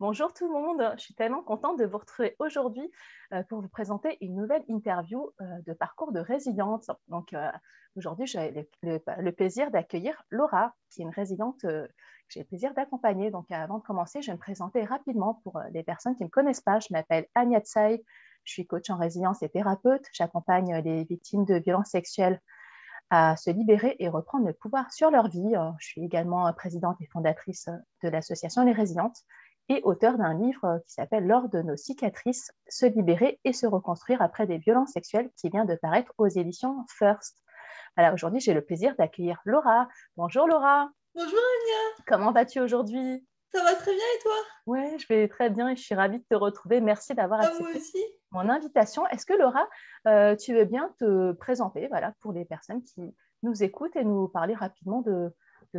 Bonjour tout le monde, je suis tellement contente de vous retrouver aujourd'hui pour vous présenter une nouvelle interview de parcours de résiliente. Aujourd'hui, j'ai le plaisir d'accueillir Laura, qui est une résiliente que j'ai le plaisir d'accompagner. Donc avant de commencer, je vais me présenter rapidement pour les personnes qui ne me connaissent pas. Je m'appelle Anya Tsai, je suis coach en résilience et thérapeute. J'accompagne les victimes de violences sexuelles à se libérer et reprendre le pouvoir sur leur vie. Je suis également présidente et fondatrice de l'association Les Résilientes et auteure d'un livre qui s'appelle Lors de nos cicatrices, se libérer et se reconstruire après des violences sexuelles, qui vient de paraître aux éditions First. Voilà, aujourd'hui, j'ai le plaisir d'accueillir Laura. Bonjour Laura. Bonjour Anya, Comment vas-tu aujourd'hui? ça va très bien et toi? Ouais, je vais très bien et je suis ravie de te retrouver. Merci d'avoir Ah, moi accepté aussi. mon invitation. Est-ce que Laura, tu veux bien te présenter, voilà, pour les personnes qui nous écoutent et nous parler rapidement de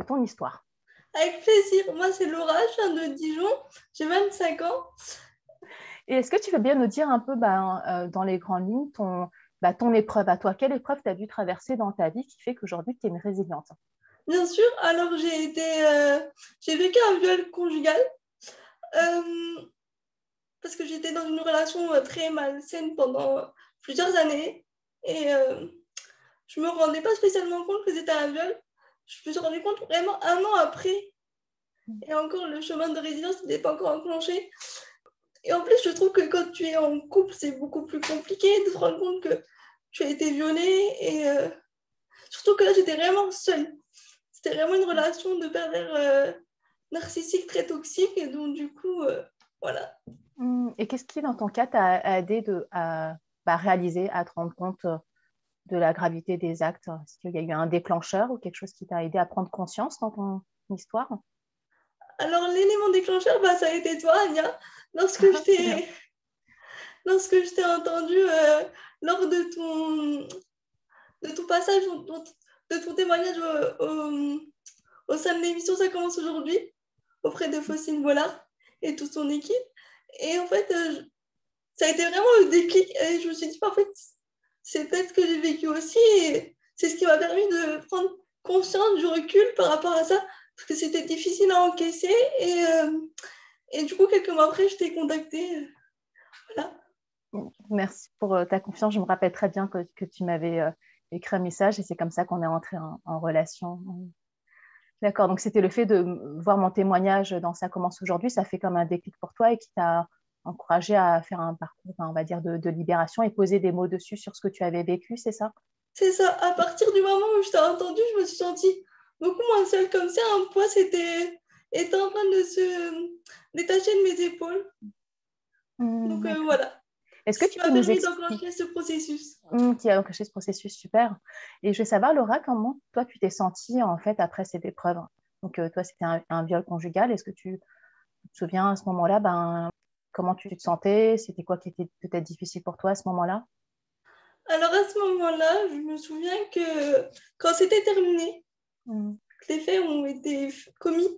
ton histoire? Avec plaisir. Moi c'est Laura, je viens de Dijon, j'ai 25 ans. Et est-ce que tu veux bien nous dire un peu, dans les grandes lignes, ton épreuve à toi? Quelle épreuve tu as dû traverser dans ta vie qui fait qu'aujourd'hui, tu es une résiliente? Bien sûr, alors j'ai vécu un viol conjugal euh, parce que j'étais dans une relation très malsaine pendant plusieurs années et je me rendais pas spécialement compte que c'était un viol. Je me suis rendu compte vraiment un an après et encore le chemin de résilience n'était pas encore enclenché. Et en plus, je trouve que quand tu es en couple, c'est beaucoup plus compliqué de se rendre compte que tu as été violée. Et surtout que là, j'étais vraiment seule. C'était vraiment une relation de pervers narcissique très toxique. Et donc, du coup, voilà. Et qu'est-ce qui, dans ton cas, t'a aidé à réaliser, à te rendre compte de la gravité des actes? Est-ce qu'il y a eu un déclencheur ou quelque chose qui t'a aidé à prendre conscience dans ton histoire? Alors, l'élément déclencheur, bah, ça a été toi, Anya. Lorsque je C'est bien. t'ai, lorsque je t'ai entendu lors de ton passage, de ton témoignage au sein de l'émission Ça commence aujourd'hui, auprès de Faustine Bollard et toute son équipe. Et en fait, ça a été vraiment le déclic. Et je me suis dit, en fait, c'est peut-être ce que j'ai vécu aussi. Et c'est ce qui m'a permis de prendre conscience du recul par rapport à ça. Parce que c'était difficile à encaisser. Et du coup, quelques mois après, je t'ai contacté. Voilà. Merci pour ta confiance. Je me rappelle très bien que tu m'avais écrit un message et c'est comme ça qu'on est entré en relation. D'accord, donc c'était le fait de voir mon témoignage dans Ça commence aujourd'hui, ça fait comme un déclic pour toi et qui t'a encouragé à faire un parcours, on va dire, de libération et poser des mots dessus sur ce que tu avais vécu, c'est ça? C'est ça. À partir du moment où je t'ai entendu, je me suis sentie beaucoup moins seule. Comme ça, un poids était en train de se détacher de mes épaules. Donc D'accord. voilà. Est-ce que Ce qui tu m'a peux nous permis expliquer d'enclencher ce processus. qui a enclenché ce processus? Super. Et je veux savoir, Laura, comment toi tu t'es sentie en fait après cette épreuve? Donc toi, c'était un viol conjugal. Est-ce que tu te souviens à ce moment-là, comment tu te sentais? C'était quoi qui était peut-être difficile pour toi à ce moment-là? Alors à ce moment-là, je me souviens que quand c'était terminé, Mm. que les faits ont été commis,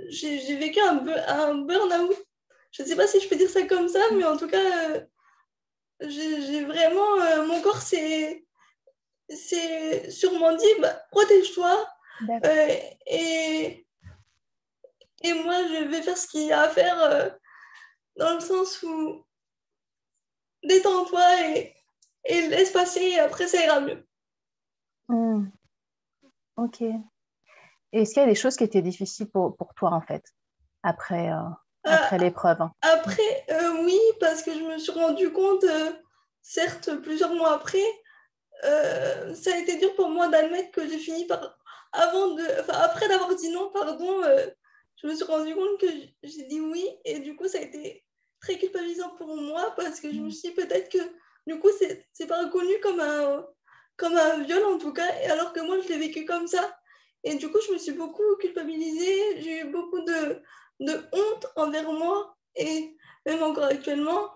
j'ai vécu un burn-out. Je ne sais pas si je peux dire ça comme ça, mais en tout cas, j'ai vraiment, mon corps s'est sûrement dit, bah, protège-toi D'accord. euh, et, et moi, je vais faire ce qu'il y a à faire dans le sens où détends-toi et laisse passer et après ça ira mieux. Mm. Ok. Et est-ce qu'il y a des choses qui étaient difficiles pour toi, en fait, après, Euh, après l'épreuve? Après, oui, parce que je me suis rendu compte, certes, plusieurs mois après, ça a été dur pour moi d'admettre que j'ai fini par, après d'avoir dit non, pardon, je me suis rendu compte que j'ai dit oui, et du coup, ça a été très culpabilisant pour moi parce que je me Mm. suis dit peut-être que du coup, c'est pas reconnu comme un viol en tout cas, et alors que moi, je l'ai vécu comme ça. Et du coup, je me suis beaucoup culpabilisée, j'ai eu beaucoup de honte envers moi, et même encore actuellement.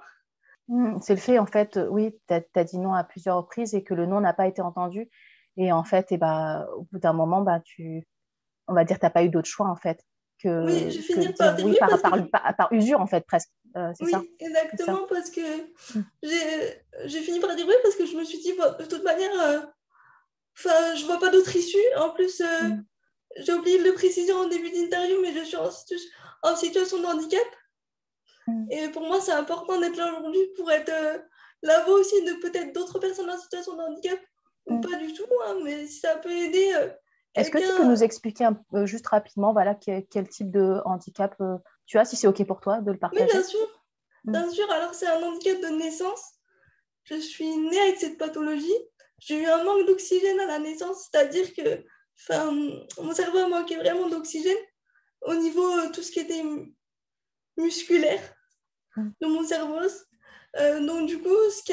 C'est le fait, en fait, oui, tu as dit non à plusieurs reprises et que le non n'a pas été entendu. Et en fait, au bout d'un moment, on va dire, tu n'as pas eu d'autre choix, en fait, Oui, je vais que de finir dire par dire oui oui parce que par usure, en fait, presque. C'est ça, oui, c'est ça. exactement, parce que Mm. j'ai fini par dire oui parce que je me suis dit, bah, de toute manière, je vois pas d'autre issue. En plus, Mm. j'ai oublié de le préciser en début d'interview, mais je suis en situation de handicap. Et pour moi, c'est important d'être là aujourd'hui pour être la voix aussi de peut-être d'autres personnes en situation de handicap, ou pas du tout, hein, mais si ça peut aider Est-ce que tu quelqu'un. peux nous expliquer juste rapidement voilà, quel type de handicap tu as, si c'est OK pour toi de le Oui, partager? bien sûr. Bien sûr, alors c'est un handicap de naissance. Je suis née avec cette pathologie. J'ai eu un manque d'oxygène à la naissance, c'est-à-dire que mon cerveau a manqué vraiment d'oxygène au niveau tout ce qui était musculaire de mon cerveau. Donc du coup, ce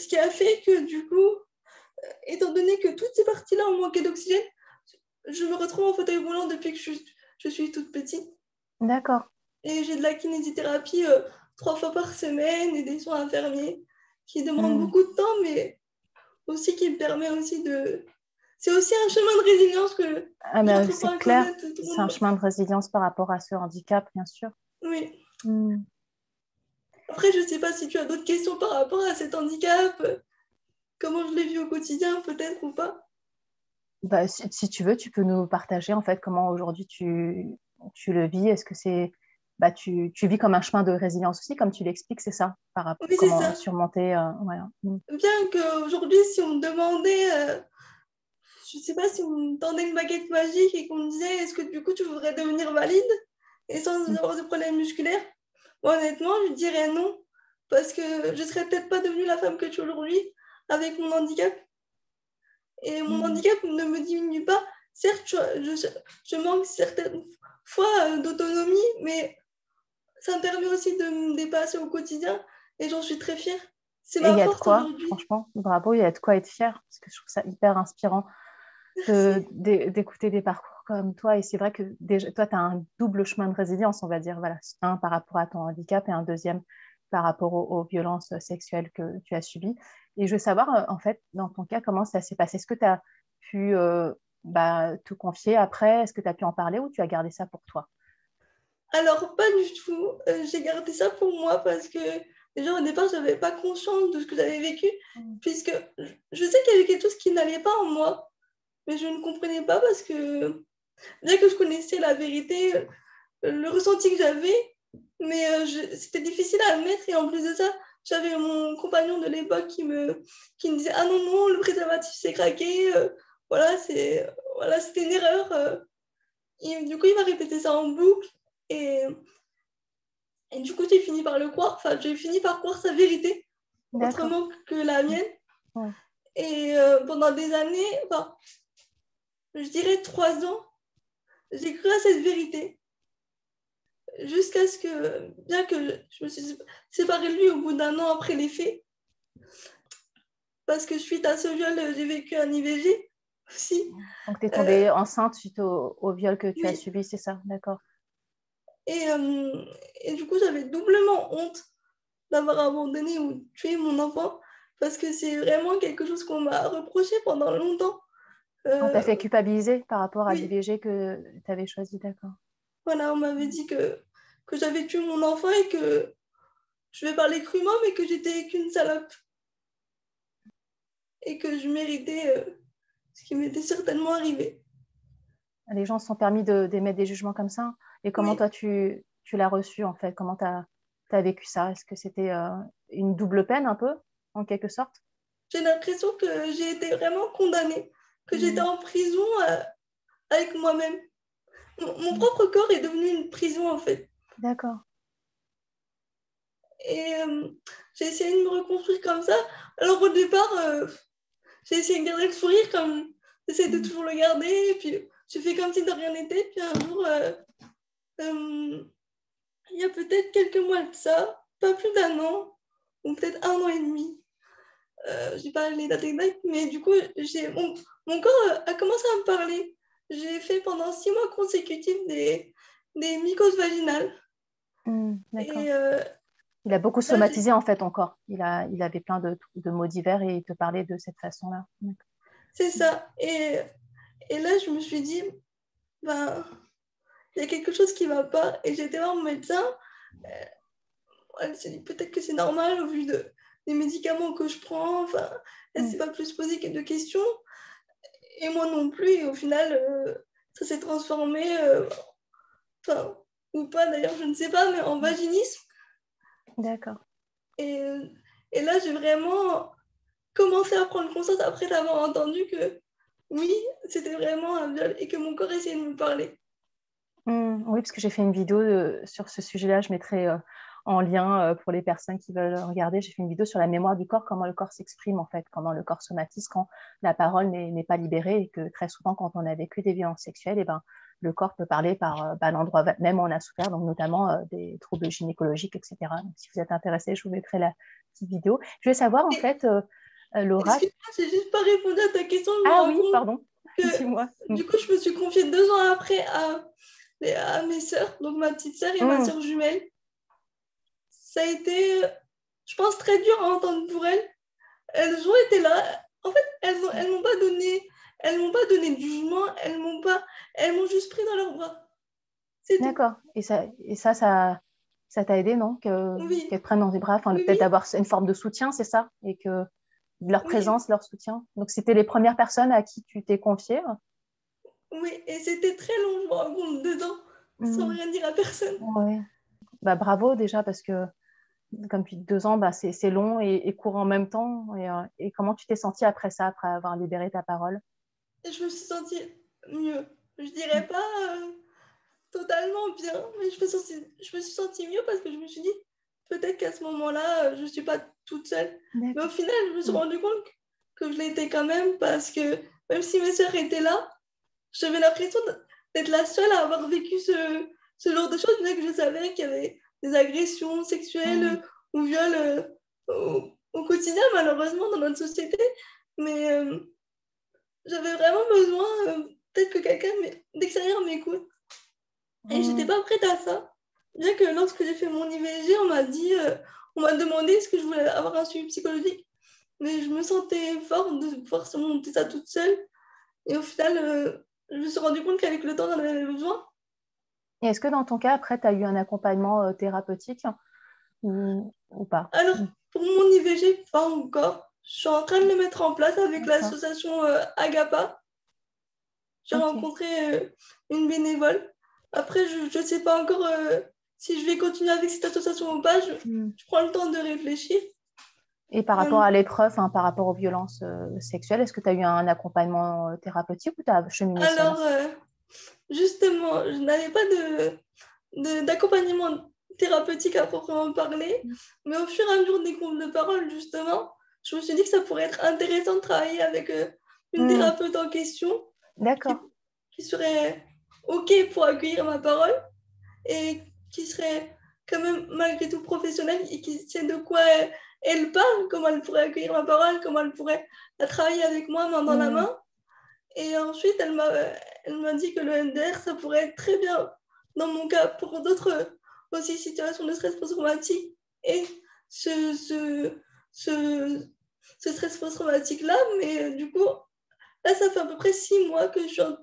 qui a fait que du coup, étant donné que toutes ces parties-là ont manqué d'oxygène, je me retrouve en fauteuil roulant depuis que je suis toute petite. D'accord. Et j'ai de la kinésithérapie 3 fois par semaine et des soins infirmiers qui demandent beaucoup de temps, mais aussi qui me permet aussi de... C'est aussi un chemin de résilience que je ne trouve C'est pas clair, connaître tout le c'est un monde. chemin de résilience par rapport à ce handicap, bien sûr. Oui. Après, je ne sais pas si tu as d'autres questions par rapport à cet handicap, comment je l'ai vu au quotidien peut-être ou pas. Bah, si tu veux, tu peux nous partager en fait comment aujourd'hui tu le vis. Est-ce que tu vis comme un chemin de résilience aussi, comme tu l'expliques, c'est ça, par rapport Oui, c'est comment ça. surmonter. Voilà. Bien qu'aujourd'hui, si on me demandait, je ne sais pas si on me tendait une baguette magique et qu'on me disait est-ce que du coup tu voudrais devenir valide et sans avoir de problème musculaire, bon, honnêtement, je dirais non. Parce que je ne serais peut-être pas devenue la femme que je suis aujourd'hui avec mon handicap. Et mon handicap ne me diminue pas. Certes, je manque certaines fois d'autonomie, mais ça me permet aussi de me dépasser au quotidien et j'en suis très fière. C'est Et il ma y a de force quoi, aujourd'hui. franchement, bravo, il y a de quoi être fier, parce que je trouve ça hyper inspirant Merci. d'écouter des parcours comme toi. Et c'est vrai que déjà, toi, tu as un double chemin de résilience, on va dire. Voilà. Un par rapport à ton handicap et un deuxième par rapport aux violences sexuelles que tu as subies. Et je veux savoir, en fait, dans ton cas, comment ça s'est passé? Est-ce que tu as pu te confier après? Est-ce que tu as pu en parler ou tu as gardé ça pour toi? Alors, pas du tout. J'ai gardé ça pour moi parce que déjà au départ, je n'avais pas conscience de ce que j'avais vécu, puisque je sais qu'il y avait quelque chose qui n'allait pas en moi, mais je ne comprenais pas parce que bien que je connaissais la vérité, le ressenti que j'avais, mais c'était difficile à admettre. Et en plus de ça, j'avais mon compagnon de l'époque qui me disait ah non, non, le préservatif s'est craqué, voilà, c'était une erreur. Et du coup, il m'a répété ça en boucle. Et, et du coup, j'ai fini par le croire. Enfin, j'ai fini par croire sa vérité, D'accord. autrement que la mienne. Ouais. Et pendant des années, enfin, je dirais 3 ans, j'ai cru à cette vérité. Jusqu'à ce que, bien que je me suis séparée de lui au bout d'1 an après les faits, parce que suite à ce viol, j'ai vécu un IVG aussi. Donc, tu es Euh, tombée enceinte suite au viol que tu as oui. subi, c'est ça? D'accord. Et, et du coup, j'avais doublement honte d'avoir abandonné ou tué mon enfant, parce que c'est vraiment quelque chose qu'on m'a reproché pendant longtemps. On t'a fait Euh, culpabiliser par rapport à oui, l'IVG que tu avais choisi, d'accord. voilà, on m'avait dit que j'avais tué mon enfant et que je vais parler crûment, mais que j'étais qu'une salope et que je méritais ce qui m'était certainement arrivé. Les gens se sont permis d'émettre des jugements comme ça. Et comment Oui, toi, tu l'as reçu, en fait? Comment tu as vécu ça? Est-ce que c'était une double peine, un peu, en quelque sorte? j'ai l'impression que j'ai été vraiment condamnée, que j'étais Mm. en prison avec moi-même. Mon Mm. propre corps est devenu une prison en fait. D'accord. Et j'ai essayé de me reconstruire comme ça. Alors au départ, j'ai essayé de garder le sourire comme j'essaie de Mm. toujours le garder. Et puis je fais comme si de rien n'était. Puis un jour, euh, il y a peut-être quelques mois de ça, pas plus d'1 an, ou peut-être 1 an et demi. J'ai pas les dates exactes, mais du coup, mon corps a commencé à me parler. J'ai fait pendant 6 mois consécutifs des mycoses vaginales. D'accord. Et Il a beaucoup là, somatisé, en fait, ton corps. Il avait plein de mots divers et il te parlait de cette façon-là. D'accord. c'est ça. Et là, je me suis dit, ben, il y a quelque chose qui ne va pas. Et j'ai été voir mon médecin. Elle s'est dit peut-être que c'est normal au vu des médicaments que je prends. Enfin, elle ne Mm. s'est pas plus posé que de questions. Et moi non plus. Et au final, ça s'est transformé, enfin, ou pas d'ailleurs, je ne sais pas, mais en vaginisme. D'accord. Et, et là, j'ai vraiment commencé à prendre conscience après avoir entendu que oui, c'était vraiment un viol et que mon corps essayait de me parler. Oui, parce que j'ai fait une vidéo sur ce sujet-là. Je mettrai en lien pour les personnes qui veulent regarder. J'ai fait une vidéo sur la mémoire du corps, comment le corps s'exprime en fait, comment le corps somatise quand la parole n'est pas libérée et que très souvent, quand on a vécu des violences sexuelles, et ben, le corps peut parler par l'endroit même où on a souffert, donc notamment des troubles gynécologiques, etc. Donc, si vous êtes intéressé, je vous mettrai la petite vidéo. Je vais savoir en Et, fait, Laura. excuse-moi, j'ai juste pas répondu à ta question. Je me Ah rends oui, compte pardon, que dis-moi. du coup, je me suis confiée 2 ans après à mes sœurs, donc ma petite sœur et ma sœur jumelle. Ça a été, je pense, très dur à entendre pour elles. Elles ont été là. En fait, elles m'ont pas donné de jugement. Elles m'ont juste pris dans leurs bras. C'est tout. D'accord. Ça t'a aidé, non? Oui, Qu'elles te prennent dans tes bras, enfin, oui, peut-être oui, d'avoir une forme de soutien, c'est ça? Et que leur oui, présence, leur soutien. Donc, c'était les premières personnes à qui tu t'es confiée. oui. Et c'était très long, je me rends compte, 2 ans, sans Hmm. rien dire à personne. Ouais. Bah, bravo déjà, parce que comme depuis 2 ans, bah, c'est long et court en même temps. Et comment tu t'es sentie après ça, après avoir libéré ta parole? Et je me suis sentie mieux. Je dirais pas totalement bien, mais je me suis sentie mieux parce que je me suis dit, peut-être qu'à ce moment-là, je suis pas toute seule. Mais au D'accord. final, je me suis Hmm. rendu compte que je l'étais quand même parce que même si mes sœurs étaient là, j'avais l'impression d'être la seule à avoir vécu ce genre de choses, bien que je savais qu'il y avait des agressions Hmm. sexuelles ou viols au quotidien, malheureusement, dans notre société. Mais j'avais vraiment besoin, peut-être que quelqu'un d'extérieur m'écoute. Et j'étais Hmm. pas prête à ça. Bien que lorsque j'ai fait mon IVG, on m'a demandé est-ce que je voulais avoir un suivi psychologique. Mais je me sentais forte de pouvoir surmonter ça toute seule. Et au final, je me suis rendu compte qu'avec le temps, j'en avais besoin. Et est-ce que dans ton cas, après, tu as eu un accompagnement thérapeutique ou pas? Alors, Hmm. pour mon IVG, pas encore. Je suis en train de le mettre en place avec D'accord. l'association Agapa. J'ai Ok. rencontré une bénévole. Après, je ne sais pas encore si je vais continuer avec cette association ou pas. Hmm. Je prends le temps de réfléchir. Et par rapport Euh, à l'épreuve, hein, par rapport aux violences sexuelles, est-ce que tu as eu un accompagnement thérapeutique ou tu as cheminé seule? alors, justement, je n'avais pas d'accompagnement thérapeutique à proprement parler, mais au fur et à mesure des groupes de parole, justement, je me suis dit que ça pourrait être intéressant de travailler avec une Hmm. thérapeute en question D'accord. qui, qui serait OK pour accueillir ma parole et qui serait quand même malgré tout professionnelle et qui sait de quoi elle parle, comment elle pourrait accueillir ma parole, comment elle pourrait travailler avec moi main dans la Hmm. main. Et ensuite, elle m'a dit que le MDR, ça pourrait être très bien dans mon cas pour d'autres aussi situations de stress post-traumatique. Et ce, ce, ce, ce stress post-traumatique-là, mais du coup, là, ça fait à peu près 6 mois que je suis en,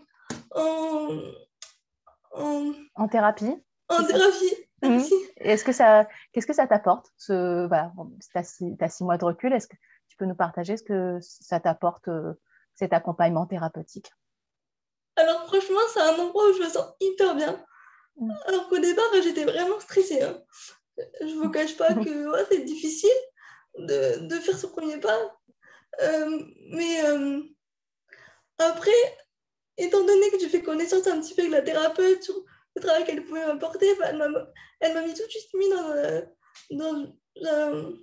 en, En thérapie, c'est en ça? thérapie. Hmm. Merci. Qu'est-ce que ça t'apporte, voilà, bon, tu as 6 mois de recul, est-ce que tu peux nous partager ce que ça t'apporte, cet accompagnement thérapeutique? Alors franchement, c'est un endroit où je me sens hyper bien. Hmm. Alors qu'au départ, j'étais vraiment stressée, hein. Je ne vous cache pas que ouais, c'est difficile de faire ce premier pas. Mais après, étant donné que j'ai fait connaissance un petit peu avec la thérapeute sur le travail qu'elle pouvait m'apporter, bah, elle m'a mis tout de suite mis dans une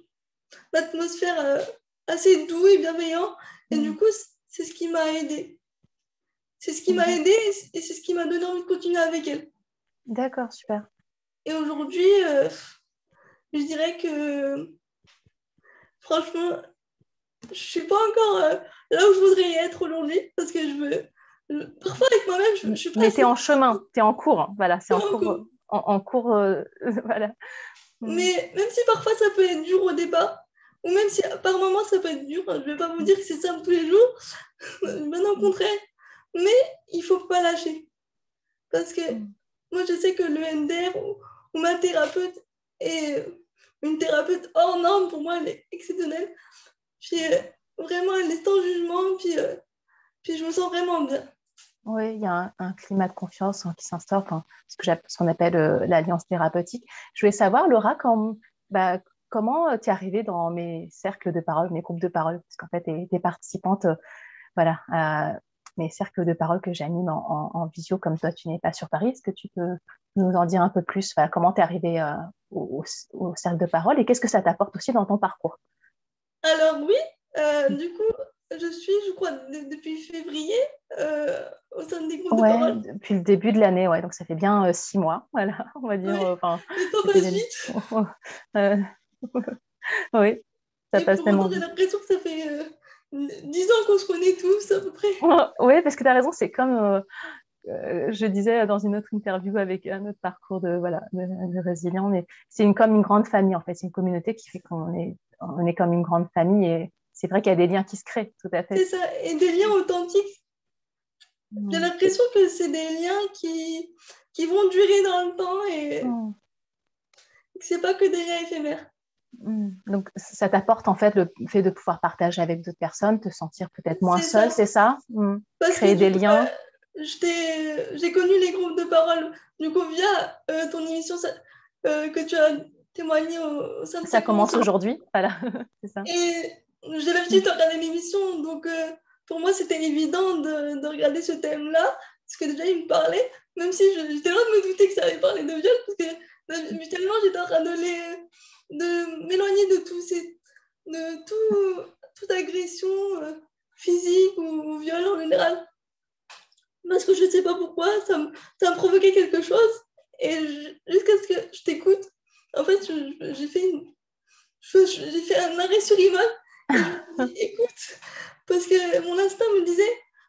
atmosphère assez doux et bienveillant. Et du Hmm. coup, c'est ce qui m'a aidé. C'est ce qui m'a D'ac- aidé et c'est ce qui m'a donné envie de continuer avec elle. D'accord, super. Et aujourd'hui, je dirais que franchement, je suis pas encore là où je voudrais y être aujourd'hui parce que parfois avec moi-même, je suis pas Mais tu es assez en chemin, tu es en cours, hein, voilà, c'est en en cours, couple. en cours, voilà. Hmm. Mais même si parfois ça peut être dur au départ, ou même si par moments ça peut être dur, hein, je vais pas vous dire que c'est simple tous les jours, bien au contraire, mais il faut pas lâcher. Parce que Hmm. moi je sais que le MDR ou ma thérapeute est une thérapeute hors norme, pour moi elle est exceptionnelle. Puis vraiment elle est sans jugement, puis je me sens vraiment bien. Oui, il y a un climat de confiance qui s'instaure, enfin, ce qu'on appelle l'alliance thérapeutique. Je voulais savoir, Laura, comment tu es arrivée dans mes cercles de parole, mes groupes de parole, parce qu'en fait, tu es participante voilà, à mes cercles de parole que j'anime en visio, comme toi, tu n'es pas sur Paris. Est-ce que tu peux nous en dire un peu plus? Voilà, comment tu es arrivée au cercle de parole et qu'est-ce que ça t'apporte aussi dans ton parcours? Alors oui, du coup, je crois, depuis février au sein des groupes de Ouais, parole. depuis le début de l'année, ouais, donc ça fait bien 6 mois, voilà, on va dire, Oui, enfin, le temps c'était passe vite. euh, oui, ça Et passe pour autant, tellement j'ai vite. l'impression que ça fait 10 ans qu'on se connaît tous à peu près. Oui, parce que tu as raison, c'est comme je disais dans une autre interview avec un autre parcours voilà, de résilient, mais comme une grande famille en fait, c'est une communauté qui fait on est comme une grande famille et c'est vrai qu'il y a des liens qui se créent, tout à C'est fait. ça, et des liens authentiques. J'ai Mm. l'impression que c'est des liens qui vont durer dans le temps et Mm. que c'est pas que des liens éphémères. Mm. Donc ça t'apporte en fait le fait de pouvoir partager avec d'autres personnes, te sentir peut-être moins C'est seul, ça. c'est ça? Mm. Parce Créer que des du coup, liens. j'ai connu les groupes de parole du coup via ton émission que tu as témoigné au sein de ta Ça commence commission. aujourd'hui, voilà, c'est ça. Et j'ai Mm. l'habitude de regarder l'émission, donc pour moi c'était évident de regarder ce thème-là, parce que déjà il me parlait, même si j'étais loin de me douter que ça allait parler de viol, parce que mutuellement j'étais en train de m'éloigner de toute agression physique ou viol en général. Parce que je ne sais pas pourquoi, ça me provoquait quelque chose. Et jusqu'à ce que je t'écoute, en fait, j'ai fait un arrêt sur image et je me suis dit, écoute, parce que mon instinct me disait,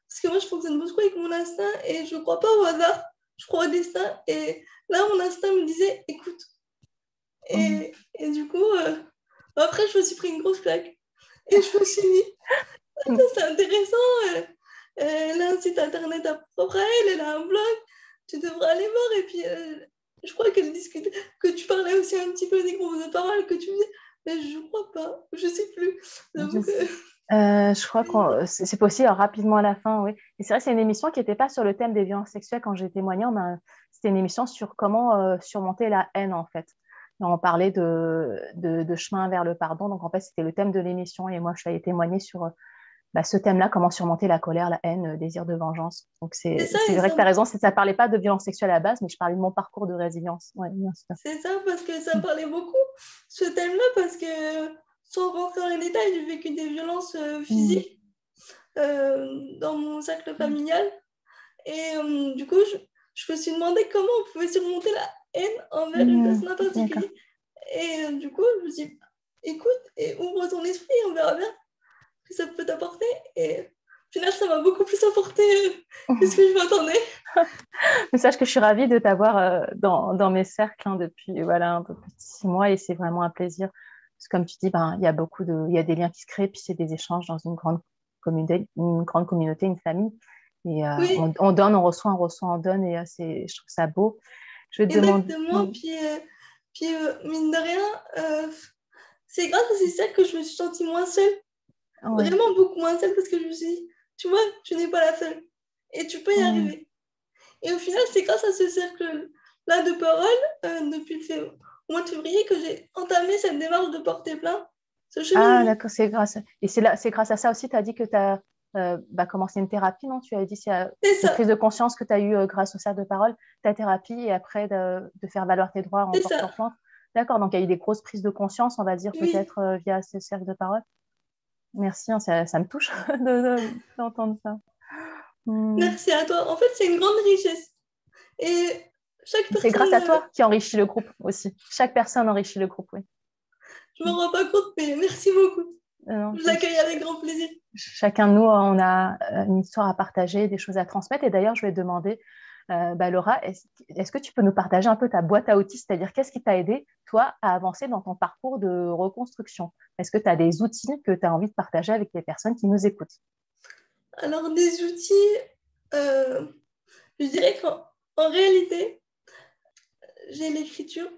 parce que moi je fonctionne beaucoup avec mon instinct et je ne crois pas au hasard, je crois au destin. Et là, mon instinct me disait, écoute. Mm. Et du coup, après, je me suis pris une grosse claque. Et je me suis dit, ça Mm. c'est intéressant. Elle a un site internet à propre à elle, elle a un blog, tu devrais aller voir. Et puis, je crois qu'elle discute, que tu parlais aussi un petit peu des groupes de parole que tu faisais, mais je crois pas, je sais plus. Je J'avoue que. Je crois que c'est possible rapidement à la fin, oui. Et c'est vrai, c'est une émission qui n'était pas sur le thème des violences sexuelles quand j'ai témoigné. C'était une émission sur comment surmonter la haine, en fait. Et on parlait de chemin vers le pardon. Donc, en fait, c'était le thème de l'émission. Et moi, je suis allée témoigner sur ce thème-là, comment surmonter la colère, la haine, le désir de vengeance. Donc, C'est ça, c'est et vrai que ça, tu as raison, ça ne parlait pas de violence sexuelle à la base, mais je parlais de mon parcours de résilience. Ouais, bien sûr. c'est ça, parce que ça parlait beaucoup, ce thème-là, parce que sans rentrer dans les détails, j'ai vécu des violences Mm. physiques dans mon cercle familial. Et du coup, je me suis demandé comment on pouvait surmonter la haine envers une Mm. personne en D'accord. particulier. Et du coup, je me suis dit, écoute et ouvre ton esprit, on verra bien ce que ça peut t'apporter. Et au final, ça m'a beaucoup plus apporté que ce que je m'attendais. Mais sache que je suis ravie de t'avoir dans mes cercles depuis voilà, un peu plus de 6 mois et c'est vraiment un plaisir. Parce que comme tu dis, ben, il y a des liens qui se créent, puis c'est des échanges dans une grande communauté, une famille. Et Oui, on donne, on reçoit, on donne et je trouve ça beau. Je vais te demander. exactement. Puis mine de rien, c'est grâce à ces cercles que je me suis sentie moins seule. Ouais. Vraiment beaucoup moins seule parce que je me suis dit, tu vois, tu n'es pas la seule. Et tu peux y Mm. arriver. Et au final, c'est grâce à ce cercle-là de parole, depuis le mois de février, que j'ai entamé cette démarche de porter plainte, ce Ah, cheminement. d'accord, et c'est grâce à ça aussi, tu as dit que tu as commencé une thérapie, non? Tu as dit C'est cette prise ça, de conscience que tu as eue grâce au cercle de parole, ta thérapie et après de faire valoir tes droits en c'est ça. portant plainte. D'accord, donc il y a eu des grosses prises de conscience, on va dire, Oui, peut-être via ce cercle de parole. Merci, hein, ça me touche d'entendre ça. Hmm. merci à toi. En fait, c'est une grande richesse. Et chaque C'est personne, grâce à toi qui enrichit le groupe aussi. Chaque personne enrichit le groupe, oui. je ne me rends pas compte, mais merci beaucoup. Non, Je l'accueille avec grand plaisir. chacun de nous, on a une histoire à partager, des choses à transmettre. Et d'ailleurs, je vais te demander, Laura, est-ce que tu peux nous partager un peu ta boîte à outils, c'est-à-dire qu'est-ce qui t'a aidé, toi, à avancer dans ton parcours de reconstruction? Est-ce que tu as des outils que tu as envie de partager avec les personnes qui nous écoutent? Alors, des outils, euh, je dirais qu'en réalité, j'ai l'écriture.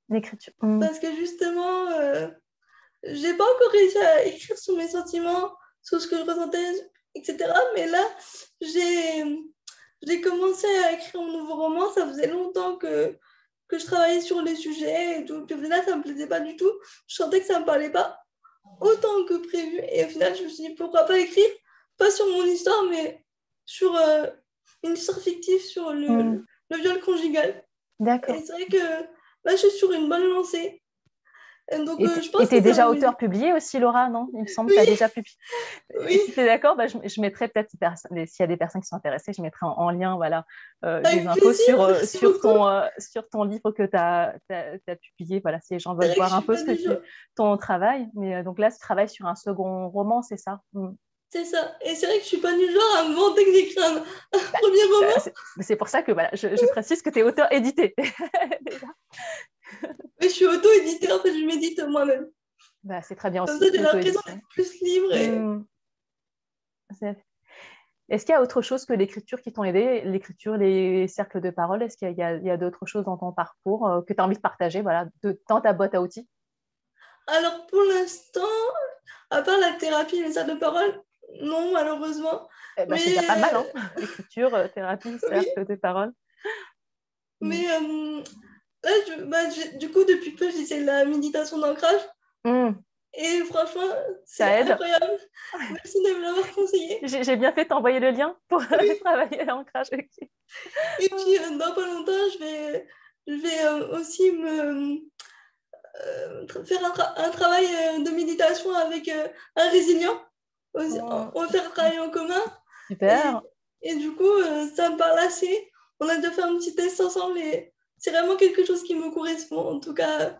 L'écriture. Parce que justement, j'ai pas encore réussi à écrire sur mes sentiments, sur ce que je ressentais, etc. Mais là, j'ai j'ai commencé à écrire mon nouveau roman. Ça faisait longtemps que je travaillais sur les sujets et tout. Puis au final, ça ne me plaisait pas du tout. Je sentais que ça ne me parlait pas autant que prévu. Et au final, je me suis dit, pourquoi pas écrire, pas sur mon histoire, mais sur une histoire fictive sur le viol conjugal. D'accord. Et c'est vrai que là, je suis sur une bonne lancée. Et donc, Et je tu pense es que ça va déjà m'aider. auteur publié aussi, Laura, non? Il me semble que tu as Oui, déjà publié. Et oui, si tu es d'accord, bah, je mettrai peut-être, s'il y a des personnes qui sont intéressées, je mettrai en lien voilà, des avec infos plaisir. Merci beaucoup. sur ton livre que tu as publié. Voilà, si les gens C'est veulent vrai que je voir un suis peu pas du genre. ton travail. Mais donc là, tu travailles sur un second roman, c'est ça? C'est ça. Et c'est vrai que je suis pas du genre à me vanter que j'écris un premier roman. C'est pour ça que voilà, je précise que tu es auteur édité. Déjà. Mais je suis auto-éditée, en fait, je m'édite moi-même. Bah, c'est très bien Comme aussi, ça, j'ai l'impression l'auto-édition. d'être plus libre. Et... Est-ce qu'il y a autre chose que l'écriture qui t'ont aidé, l'écriture, les cercles de parole? Est-ce qu'il y a d'autres choses dans ton parcours que tu as envie de partager voilà, dans ta boîte à outils? Alors, pour l'instant, à part la thérapie et les salles de parole, non, malheureusement. Eh ben, c'est déjà pas mal, Mais hein. Écriture, thérapie, oui, cercle de parole. Mm. mais là, du coup, depuis peu, j'essaie la méditation d'ancrage. Mm. Et franchement, c'est Ça aide. incroyable. Merci de me l'avoir conseillé. J'ai bien fait de t'envoyer le lien pour Oui. travailler l'ancrage. Ok. Et puis, dans pas longtemps, je vais aussi faire un travail de méditation avec un résilient. Mm. On va faire un travail en commun. Et, Super. et du coup, ça me parle assez. On a déjà fait un petit test ensemble et c'est vraiment quelque chose qui me correspond, en tout cas,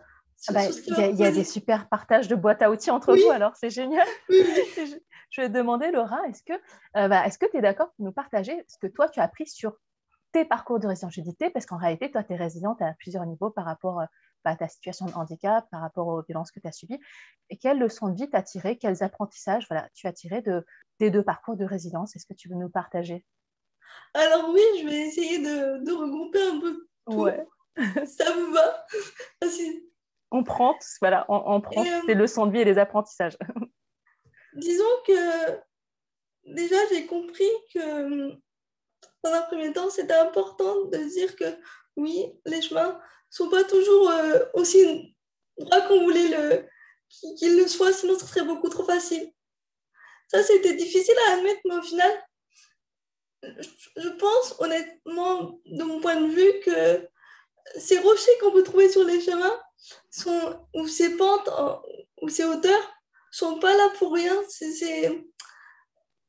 Ah bah, sur ce qui va me il y a des poser. super partages de boîtes à outils entre Oui, vous, alors c'est génial. oui, oui. Et je vais te demander, Laura, est-ce que tu es d'accord pour nous partager ce que toi, tu as appris sur tes parcours de résilience? Je dis t'es parce qu'en réalité, toi, tu es résiliente à plusieurs niveaux par rapport à ta situation de handicap, par rapport aux violences que tu as subies. Et quelles leçons de vie tu as tirées, quels apprentissages voilà, tu as tirés tes deux parcours de résilience? Est-ce que tu veux nous partager? Alors oui, je vais essayer de regrouper un peu tout. Ouais. Ça vous va? Parce On prend, voilà, on Et prend tes leçons de vie et les apprentissages. disons que déjà, j'ai compris que dans un premier temps, c'était important de dire que oui, les chemins ne sont pas toujours aussi droits qu'on voulait qu'ils le soient, sinon ce serait beaucoup trop facile. Ça, c'était difficile à admettre, mais au final, je pense honnêtement, de mon point de vue, que ces rochers qu'on peut trouver sur les chemins ou ces pentes ou ces hauteurs sont pas là pour rien.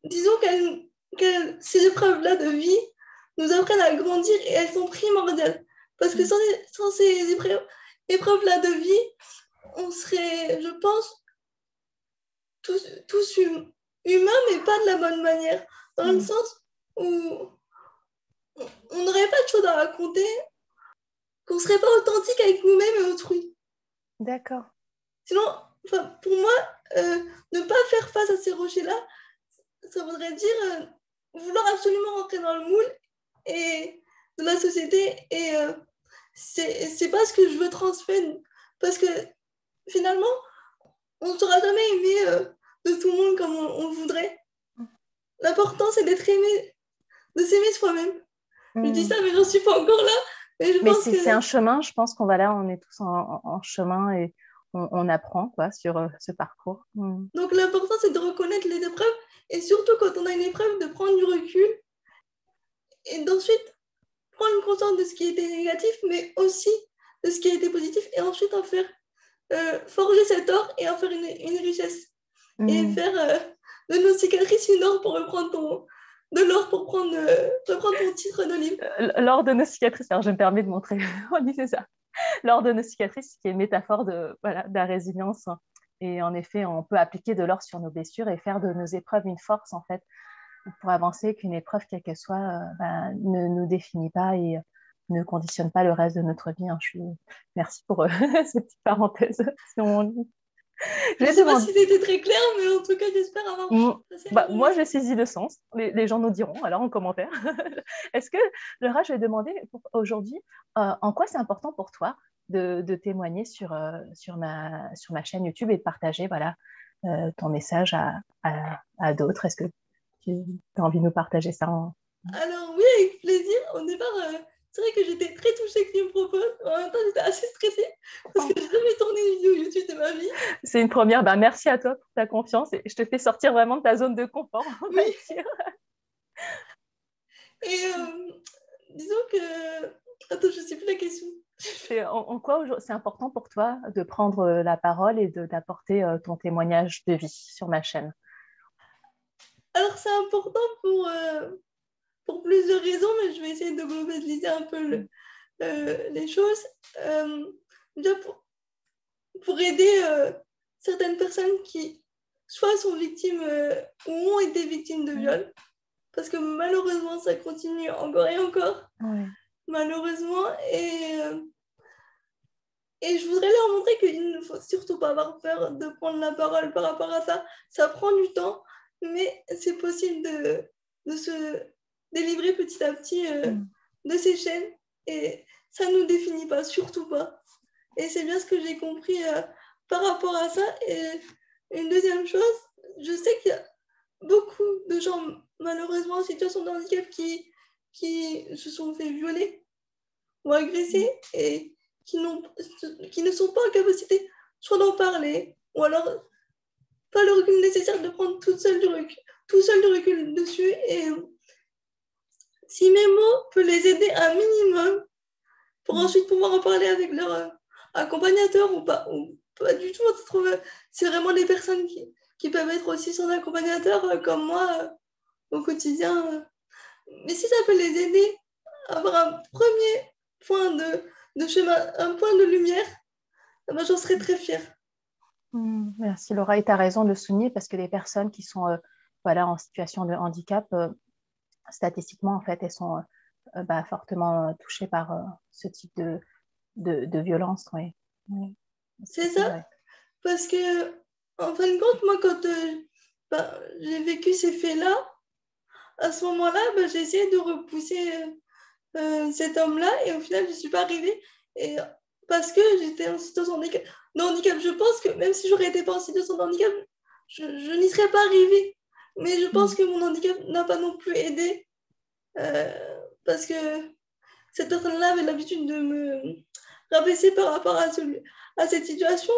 Disons que ces épreuves-là de vie nous apprennent à grandir et elles sont primordiales. Parce que sans ces épreuves-là de vie, on serait, je pense, tous humains, mais pas de la bonne manière. Dans le sens où on n'aurait pas de choses à raconter, qu'on ne serait pas authentique avec nous-mêmes et autrui. D'accord. Sinon, pour moi, ne pas faire face à ces rochers-là, ça voudrait dire vouloir absolument rentrer dans le moule et de la société. Et c'est pas ce que je veux transmettre. Parce que finalement, on ne sera jamais aimé de tout le monde comme on le voudrait. L'important, c'est d'être aimé, de s'aimer soi-même. Je dis ça, mais j'en suis pas encore là. Mais je Mais pense que... c'est un chemin, je pense qu'on va là, on est tous en chemin et on apprend quoi, sur ce parcours. Donc l'important, c'est de reconnaître les épreuves et surtout quand on a une épreuve, de prendre du recul et d'ensuite prendre conscience de ce qui était négatif, mais aussi de ce qui a été positif et ensuite en faire forger cet or et en faire une richesse. Et faire de nos cicatrices une or pour reprendre de l'or pour reprendre ton titre de livre. Lors de nos cicatrices, alors je me permets de montrer, on dit c'est ça, lors de nos cicatrices, qui est une métaphore de la résilience. Et en effet, on peut appliquer de l'or sur nos blessures et faire de nos épreuves une force, en fait, pour avancer, qu'une épreuve, quelle qu'elle soit, ne nous définit pas et ne conditionne pas le reste de notre vie. Hein. Merci pour cette petite parenthèse sur mon livre. Je Je ne vais sais pas demander. si c'était très clair, mais en tout cas, j'espère avoir passé le Moi, j'ai message. saisi le sens. Les gens nous diront alors en commentaire. Est-ce que, Laura, je vais demander aujourd'hui, en quoi c'est important pour toi de témoigner sur ma chaîne YouTube et de partager voilà, ton message à d'autres? Est-ce que tu as envie de nous partager ça Alors oui, avec plaisir. Au départ, c'est vrai que j'étais très touchée que tu me proposes. En même temps, j'étais assez stressée parce que j'ai jamais tourné une vidéo YouTube de ma vie. C'est une première. Ben, merci à toi pour ta confiance. Et je te fais sortir vraiment de ta zone de confort, on va Oui. dire. Et disons que... Attends, je ne sais plus la question. En quoi c'est important pour toi de prendre la parole et d'apporter ton témoignage de vie sur ma chaîne? Alors, c'est important pour plusieurs raisons, mais je vais essayer de globaliser un peu les choses. Déjà, pour aider certaines personnes qui soit sont victimes ou ont été victimes de viol, parce que malheureusement, ça continue encore et encore, malheureusement, et je voudrais leur montrer qu'il ne faut surtout pas avoir peur de prendre la parole par rapport à ça. Ça prend du temps, mais c'est possible de se délivrer petit à petit de ces chaînes. Et ça ne nous définit pas, surtout pas. Et c'est bien ce que j'ai compris par rapport à ça. Et une deuxième chose, je sais qu'il y a beaucoup de gens, malheureusement, en situation de handicap qui se sont fait violer ou agresser et qui ne sont pas en capacité soit d'en parler ou alors pas le recul nécessaire de prendre tout seul du recul dessus. Et si mes mots peuvent les aider un minimum pour ensuite pouvoir en parler avec leur accompagnateur ou pas du tout, je trouve c'est vraiment des personnes qui peuvent être aussi sans accompagnateur comme moi au quotidien. Mais si ça peut les aider à avoir un premier point de chemin, un point de lumière, ben, j'en serais très fière. Merci Laura, et tu as raison de le souligner parce que les personnes qui sont voilà, en situation de handicap, statistiquement, en fait, elles sont fortement touchées par ce type de violence. Oui. Oui. C'est ça, vrai. parce que, en fin de compte, moi, quand j'ai vécu ces faits-là, à ce moment-là, j'ai essayé de repousser cet homme-là et au final, je ne suis pas arrivée et, parce que j'étais en situation de handicap. Je pense que même si j'aurais été pas en situation de handicap, je n'y serais pas arrivée. Mais je pense que mon handicap n'a pas non plus aidé parce que cette personne-là avait l'habitude de me rabaisser par rapport à cette situation.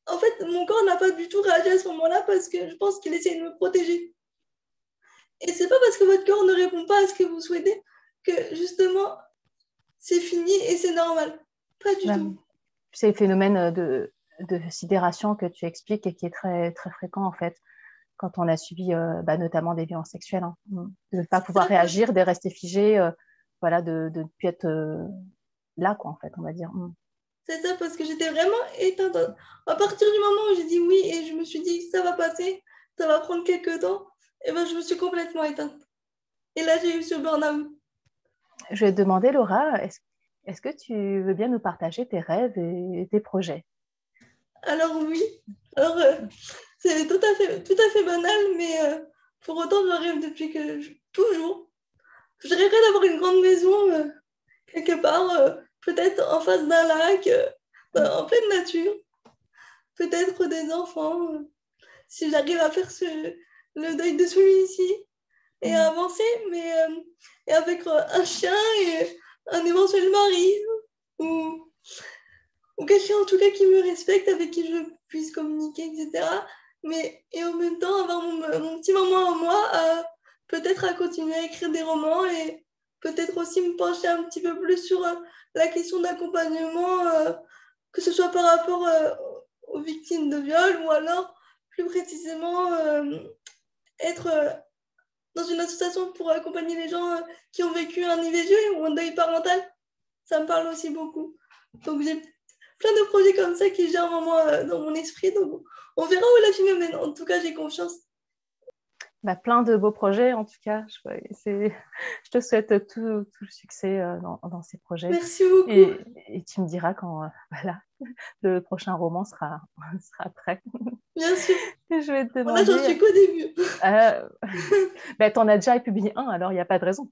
En fait, mon corps n'a pas du tout réagi à ce moment-là parce que je pense qu'il essayait de me protéger. Et c'est pas parce que votre corps ne répond pas à ce que vous souhaitez que justement c'est fini et c'est normal. Pas du tout. C'est le phénomène de sidération que tu expliques et qui est très, très fréquent en fait quand on a subi notamment des violences sexuelles. Hein. De ne pas pouvoir réagir, de rester figé, voilà, de ne plus être là, quoi, en fait, on va dire. C'est ça, parce que j'étais vraiment éteinte. À partir du moment où j'ai dit oui et je me suis dit ça va passer, ça va prendre quelques temps, et ben je me suis complètement éteinte. Et là, j'ai eu ce burn-out. Je vais te demander, Laura, est-ce que tu veux bien nous partager tes rêves et tes projets? Alors oui, alors c'est tout à fait banal, mais pour autant, je rêve depuis que toujours. Je rêverais d'avoir une grande maison quelque part, peut-être en face d'un lac, en pleine nature, peut-être des enfants, si j'arrive à faire le deuil de celui-ci et à avancer, mais et avec un chien et un éventuel mari ou quelqu'un en tout cas qui me respecte, avec qui je puisse communiquer, etc. Mais et en même temps avoir mon petit moment à moi, peut-être à continuer à écrire des romans et peut-être aussi me pencher un petit peu plus sur la question d'accompagnement, que ce soit par rapport aux victimes de viol ou alors plus précisément être dans une association pour accompagner les gens qui ont vécu un IVG ou un deuil parental. Ça me parle aussi beaucoup. Donc j'ai plein de projets comme ça qui gèrent vraiment dans mon esprit. Donc on verra où la vie me mène. En tout cas, j'ai confiance. Plein de beaux projets, en tout cas. Je te souhaite tout le succès dans ces projets. Merci beaucoup. Et tu me diras quand voilà, le prochain roman sera prêt. Bien sûr. Je vais te demander... Là, j'en suis qu'au début. Tu en as déjà publié un, alors il n'y a pas de raison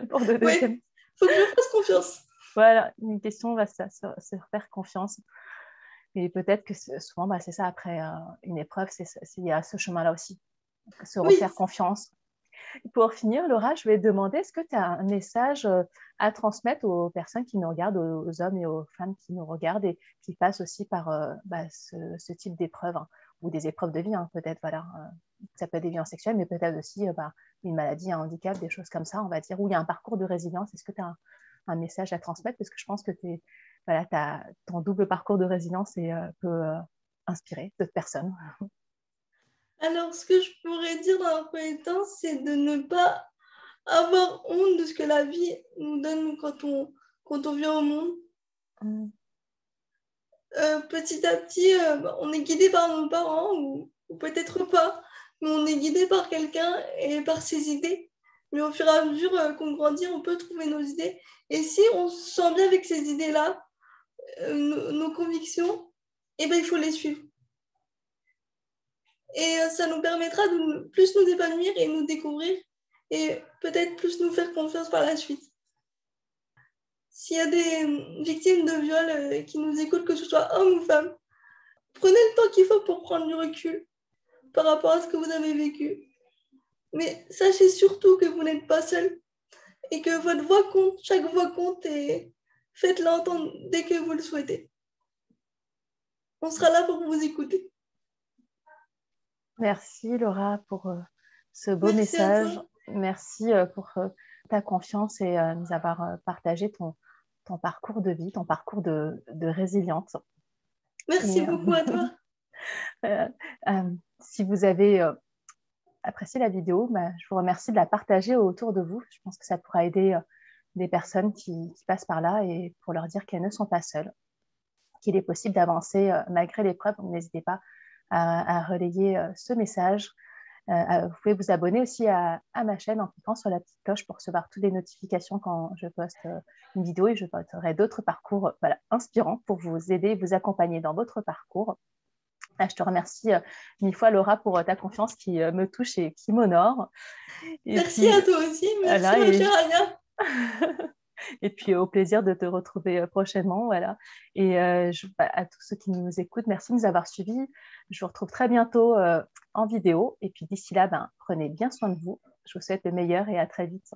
pour le deuxième. Il faut que je fasse confiance. Voilà, une question va se faire confiance. Et peut-être que souvent, c'est ça, après une épreuve, il y a ce chemin-là aussi, se refaire confiance. Pour finir, Laura, je vais te demander, est-ce que tu as un message à transmettre aux personnes qui nous regardent, aux hommes et aux femmes qui nous regardent et qui passent aussi par ce type d'épreuves, hein, ou des épreuves de vie, hein, peut-être, voilà. Ça peut être des violences sexuelles, mais peut-être aussi une maladie, un handicap, des choses comme ça, on va dire, où il y a un parcours de résilience. Est-ce que tu as un message à transmettre? Parce que je pense que voilà, ton double parcours de résilience peut inspirer d'autres personnes. Alors, ce que je pourrais dire dans un premier temps, c'est de ne pas avoir honte de ce que la vie nous donne quand on vient au monde. Petit à petit, on est guidé par nos parents ou peut-être pas, mais on est guidé par quelqu'un et par ses idées. Mais au fur et à mesure qu'on grandit, on peut trouver nos idées. Et si on se sent bien avec ces idées-là, nos convictions, eh ben, il faut les suivre. Et ça nous permettra de plus nous épanouir et nous découvrir et peut-être plus nous faire confiance par la suite. S'il y a des victimes de viol qui nous écoutent, que ce soit homme ou femme, prenez le temps qu'il faut pour prendre du recul par rapport à ce que vous avez vécu. Mais sachez surtout que vous n'êtes pas seul et que votre voix compte, chaque voix compte et faites-la entendre dès que vous le souhaitez. On sera là pour vous écouter. Merci Laura pour ce beau Merci message. à toi. Merci pour ta confiance et nous avoir partagé ton parcours de vie, ton parcours de résilience. Merci Et, beaucoup à toi. Si vous avez apprécié la vidéo, je vous remercie de la partager autour de vous. Je pense que ça pourra aider des personnes qui passent par là et pour leur dire qu'elles ne sont pas seules, qu'il est possible d'avancer malgré l'épreuve. N'hésitez pas à relayer ce message. Vous pouvez vous abonner aussi à ma chaîne en cliquant sur la petite cloche pour recevoir toutes les notifications quand je poste une vidéo et je posterai d'autres parcours inspirants pour vous aider et vous accompagner dans votre parcours. Je te remercie mille fois Laura pour ta confiance qui me touche et qui m'honore. Et Merci puis, à toi aussi. Merci voilà, ma chère Aya. et puis au plaisir de te retrouver prochainement. Voilà. Et à tous ceux qui nous écoutent, merci de nous avoir suivis. Je vous retrouve très bientôt en vidéo. Et puis d'ici là, prenez bien soin de vous. Je vous souhaite le meilleur et à très vite.